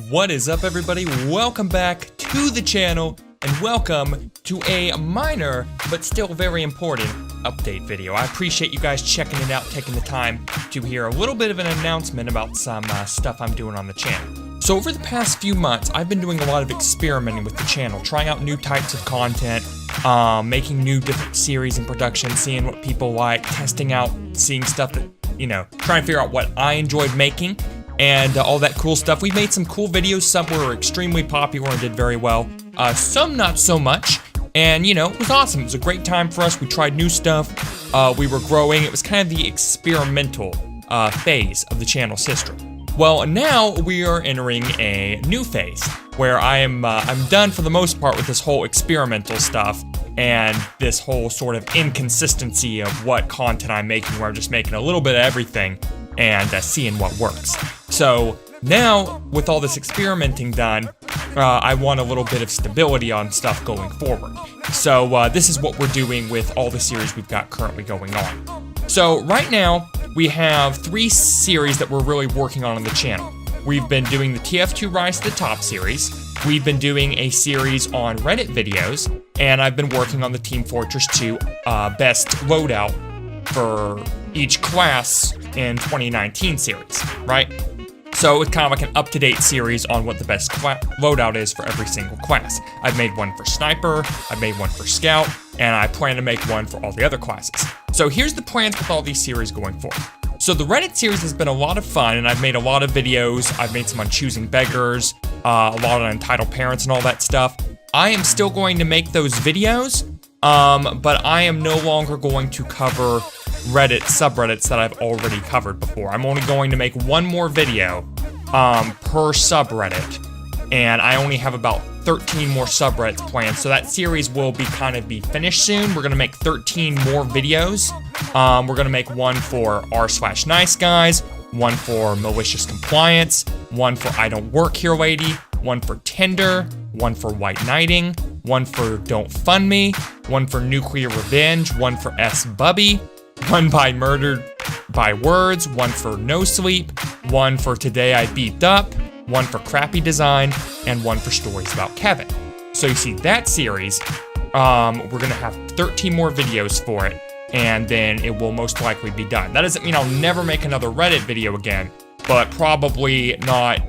What is up, everybody? Welcome back to the channel and welcome to a minor but still very important update video. I appreciate you guys checking it out, taking the time to hear a little bit of an announcement about some stuff I'm doing on the channel. So over the past few months, I've been doing a lot of experimenting with the channel, trying out new types of content, making new different series in production, seeing what people like, testing out, seeing stuff that, trying to figure out what I enjoyed making, and all that cool stuff. We made some cool videos. Some were extremely popular and did very well. Some not so much. And, it was awesome. It was a great time for us. We tried new stuff. We were growing. It was kind of the experimental phase of the channel's history. Well, now we are entering a new phase where I'm done for the most part with this whole experimental stuff and this whole sort of inconsistency of what content I'm making, where I'm just making a little bit of everything and seeing what works. So now, with all this experimenting done, I want a little bit of stability on stuff going forward. So this is what we're doing with all the series we've got currently going on. So right now, we have 3 series that we're really working on the channel. We've been doing the TF2 Rise to the Top series, we've been doing a series on Reddit videos, and I've been working on the Team Fortress 2 Best Loadout for each class in 2019 series, right? So it's kind of like an up-to-date series on what the best loadout is for every single class. I've made one for Sniper, I've made one for Scout, and I plan to make one for all the other classes. So here's the plans with all these series going forward. So the Reddit series has been a lot of fun, and I've made a lot of videos. I've made some on choosing beggars, a lot on entitled parents and all that stuff. I am still going to make those videos, but I am no longer going to cover Reddit subreddits that I've already covered before. I'm only going to make one more video per subreddit, and I only have about 13 more subreddits planned, so that series will be finished soon. We're gonna make 13 more videos. We're gonna make one for r/nice guys, one for malicious compliance, one for I don't work here lady, one for Tinder, one for white knighting, one for don't fund me, one for nuclear revenge, one for S-Bubby, one by murdered by words, one for no sleep, one for today I beat up, one for crappy design, and one for stories about Kevin. So you see that series, we're gonna have 13 more videos for it, and then it will most likely be done. That doesn't mean I'll never make another Reddit video again, but probably not,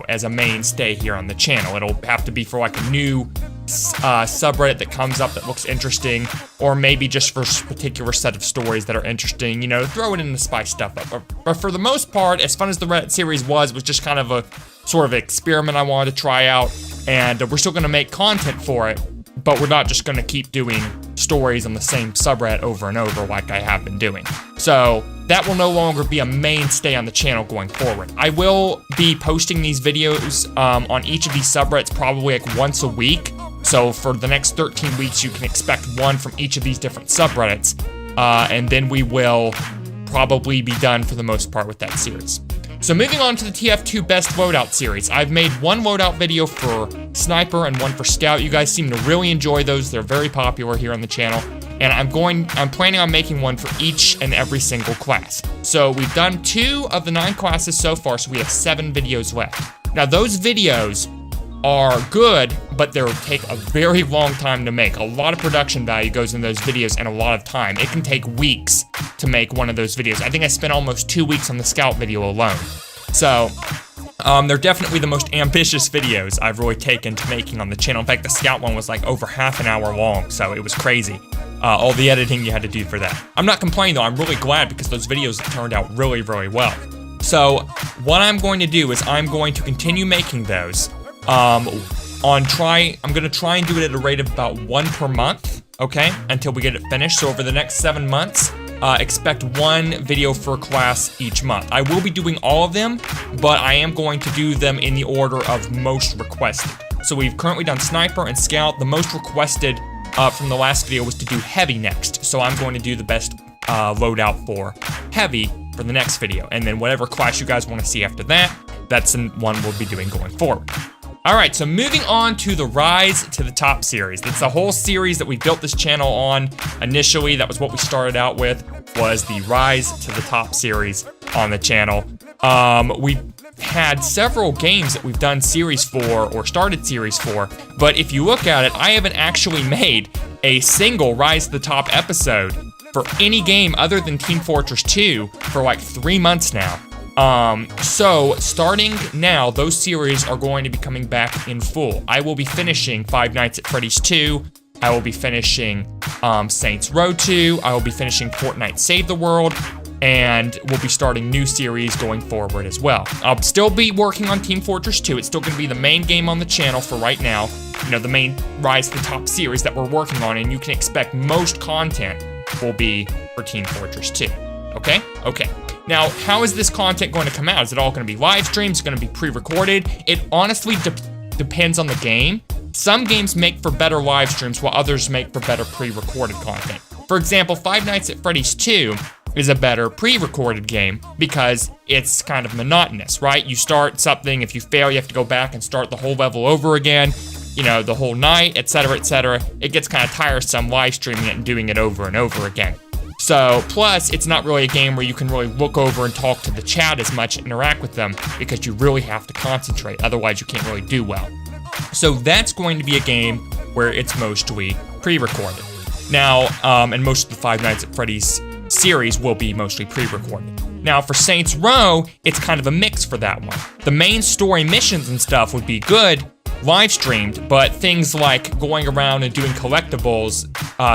as a mainstay here on the channel. It'll have to be for like a new subreddit that comes up that looks interesting, or maybe just for a particular set of stories that are interesting, throw it in to spice stuff up. But for the most part, as fun as the Reddit series was just kind of a sort of experiment I wanted to try out, and we're still gonna make content for it, but we're not just gonna keep doing stories on the same subreddit over and over like I have been doing. So that will no longer be a mainstay on the channel going forward. I will be posting these videos on each of these subreddits probably like once a week. So for the next 13 weeks, you can expect one from each of these different subreddits, and then we will probably be done for the most part with that series. So moving on to the TF2 Best Loadout series. I've made one loadout video for Sniper and one for Scout. You guys seem to really enjoy those. They're very popular here on the channel. And I'm planning on making one for each and every single class. So we've done 2 of the 9 classes so far, so we have 7 videos left. Now those videos are good, but they'll take a very long time to make. A lot of production value goes in those videos and a lot of time. It can take weeks to make one of those videos. I think I spent almost 2 weeks on the Scout video alone. So they're definitely the most ambitious videos I've really taken to making on the channel. In fact, the Scout one was like over half an hour long, so it was crazy. All the editing you had to do for that. I'm not complaining though, I'm really glad because those videos turned out really, really well. So what I'm going to do is I'm going to continue making those. I'm gonna try and do it at a rate of about 1 per month, okay, until we get it finished. So over the next 7 months, expect 1 video for class each month. I will be doing all of them, but I am going to do them in the order of most requested. So we've currently done Sniper and Scout. The most requested from the last video was to do Heavy next. So I'm going to do the best loadout for Heavy for the next video. And then whatever class you guys want to see after that, that's the one we'll be doing going forward. Alright, so moving on to the Rise to the Top series. That's the whole series that we built this channel on initially. That was what we started out with, was the Rise to the Top series on the channel. We had several games that we've done series for or started series for, but if you look at it, I haven't actually made a single Rise to the Top episode for any game other than Team Fortress 2 for like 3 months now. So starting now, those series are going to be coming back in full. I will be finishing Five Nights at Freddy's 2. I will be finishing Saints Row 2. I will be finishing Fortnite Save the World. And we'll be starting new series going forward as well. I'll still be working on Team Fortress 2. It's still gonna be the main game on the channel for right now. You know, the main Rise to the Top series that we're working on, and you can expect most content will be for Team Fortress 2, okay? Okay. Now, how is this content going to come out? Is it all gonna be live streams? Is it gonna be pre-recorded? It honestly depends on the game. Some games make for better live streams while others make for better pre-recorded content. For example, Five Nights at Freddy's 2 is a better pre-recorded game because it's kind of monotonous, right? You start something, if you fail, you have to go back and start the whole level over again, you know, the whole night, etc., etc. It gets kind of tiresome live streaming it and doing it over and over again. So, plus, it's not really a game where you can really look over and talk to the chat as much, interact with them, because you really have to concentrate, otherwise you can't really do well. So that's going to be a game where it's mostly pre-recorded. Now, and most of the Five Nights at Freddy's series will be mostly pre-recorded. Now for Saints Row, it's kind of a mix for that one. The main story missions and stuff would be good live streamed, but things like going around and doing collectibles,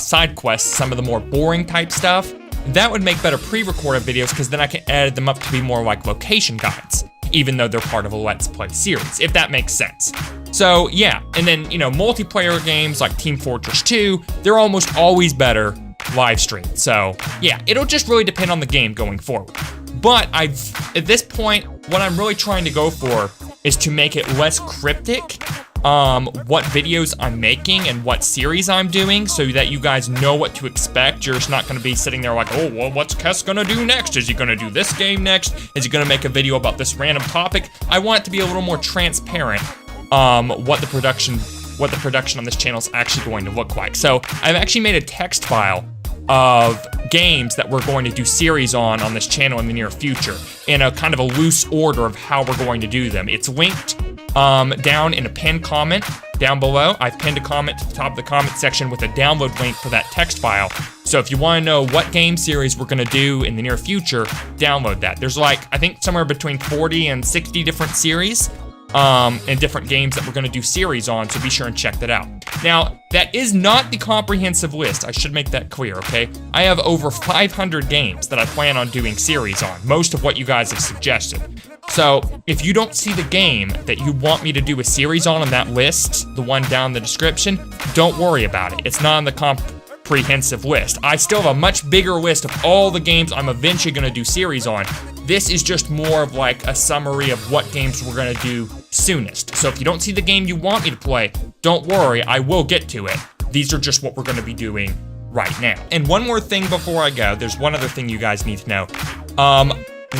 side quests, some of the more boring type stuff, that would make better pre-recorded videos because then I can edit them up to be more like location guides, even though they're part of a Let's Play series, if that makes sense. So yeah, and then, you know, multiplayer games like Team Fortress 2, they're almost always better live streamed. So yeah, it'll just really depend on the game going forward. But at this point, what I'm really trying to go for is to make it less cryptic, what videos I'm making and what series I'm doing so that you guys know what to expect. You're just not gonna be sitting there like, oh, well, what's Kes gonna do next? Is he gonna do this game next? Is he gonna make a video about this random topic? I want it to be a little more transparent, what the production on this channel is actually going to look like. So I've actually made a text file of games that we're going to do series on this channel in the near future in a kind of a loose order of how we're going to do them. It's linked down in a pinned comment down below. I've pinned a comment to the top of the comment section with a download link for that text file. So if you want to know what game series we're going to do in the near future, download that. There's like, I think somewhere between 40 and 60 different series and different games that we're gonna do series on, so be sure and check that out. Now, that is not the comprehensive list, I should make that clear, okay? I have over 500 games that I plan on doing series on, most of what you guys have suggested. So, if you don't see the game that you want me to do a series on that list, the one down in the description, don't worry about it. It's not on the comprehensive list. I still have a much bigger list of all the games I'm eventually gonna do series on. This is just more of like a summary of what games we're gonna do soonest. So if you don't see the game you want me to play, don't worry, I will get to it. These are just what we're gonna be doing right now. And one more thing before I go, there's one other thing you guys need to know.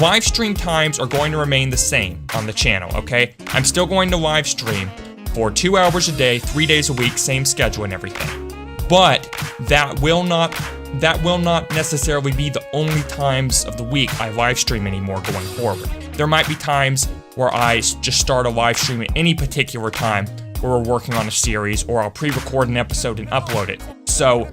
Live stream times are going to remain the same on the channel, okay? I'm still going to live stream for 2 hours a day, 3 days a week, same schedule and everything. But that will not necessarily be the only times of the week I live stream anymore going forward. There might be times where I just start a live stream at any particular time where we're working on a series, or I'll pre-record an episode and upload it. So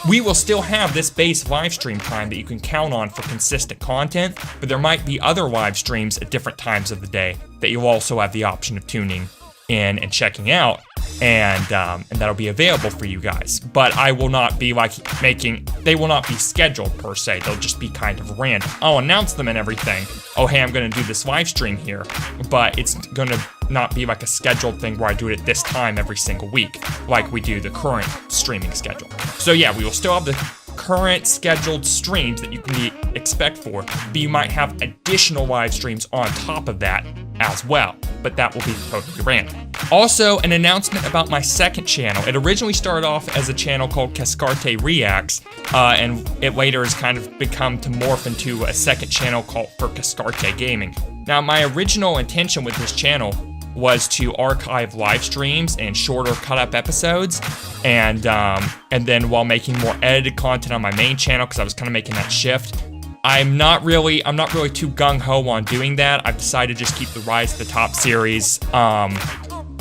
we will still have this base live stream time that you can count on for consistent content, but there might be other live streams at different times of the day that you'll also have the option of tuning in and checking out, and that'll be available for you guys. But I will not be like they will not be scheduled per se, they'll just be kind of random. I'll announce them and everything. Oh, hey, I'm gonna do this live stream here, but it's gonna not be like a scheduled thing where I do it at this time every single week, like we do the current streaming schedule. So yeah, we will still have the current scheduled streams that you can expect for, but you might have additional live streams on top of that as well, but that will be totally random. Also, an announcement about my second channel. It originally started off as a channel called Kescarte Reacts, and it later has kind of become to morph into a second channel called Kescarte Gaming. Now, my original intention with this channel was to archive live streams and shorter cut-up episodes, and then while making more edited content on my main channel, because I was kind of making that shift, I'm not really too gung-ho on doing that. I've decided to just keep the Rise to the Top series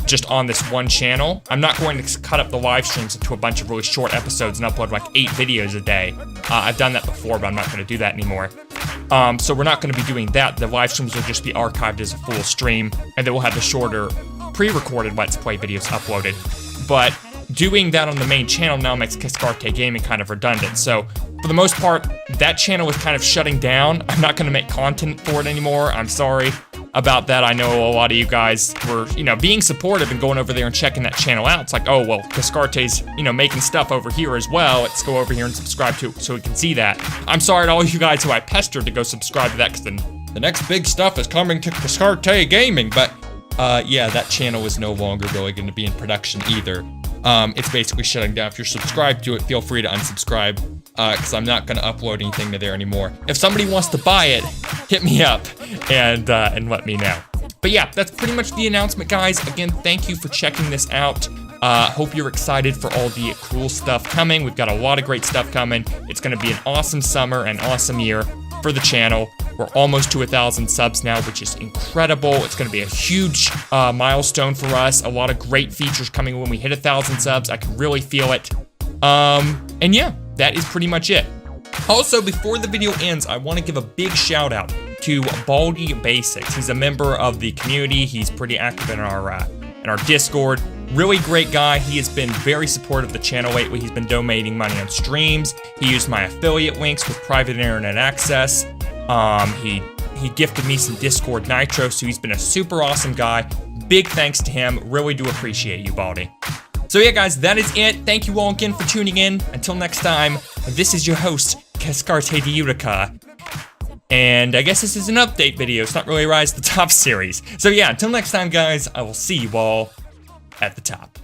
just on this one channel. I'm not going to cut up the live streams into a bunch of really short episodes and upload like 8 videos a day. I've done that before, but I'm not going to do that anymore. So we're not going to be doing that. The live streams will just be archived as a full stream, and then we'll have the shorter pre-recorded Let's Play videos uploaded. But doing that on the main channel now makes Kescarte Gaming kind of redundant. So for the most part, that channel is kind of shutting down. I'm not going to make content for it anymore. I'm sorry about that. I know a lot of you guys were, being supportive and going over there and checking that channel out. It's like, oh, well, Kescarte's, making stuff over here as well. Let's go over here and subscribe to it so we can see that. I'm sorry to all you guys who I pestered to go subscribe to that, because the next big stuff is coming to Kescarte Gaming. But, yeah, that channel is no longer really going to be in production either. It's basically shutting down. If you're subscribed to it, feel free to unsubscribe, because I'm not going to upload anything to there anymore. If somebody wants to buy it, hit me up and let me know. But yeah, that's pretty much the announcement, guys. Again, thank you for checking this out. Hope you're excited for all the cool stuff coming. We've got a lot of great stuff coming. It's going to be an awesome summer and awesome year for the channel. We're almost to 1,000 subs now, which is incredible. It's going to be a huge milestone for us. A lot of great features coming when we hit 1,000 subs. I can really feel it. And yeah, that is pretty much it. Also, before the video ends, I want to give a big shout out to Baldy Basics. He's a member of the community. He's pretty active in our Discord. Really great guy. He has been very supportive of the channel lately. He's been donating money on streams. He used my affiliate links with private internet access. He gifted me some Discord Nitro, so he's been a super awesome guy. Big thanks to him. Really do appreciate you, Baldy. So yeah, guys, that is it. Thank you all again for tuning in. Until next time, this is your host, Kescarte Utica. And I guess this is an update video. It's not really Rise to the Top series. So yeah, until next time, guys, I will see you all at the top.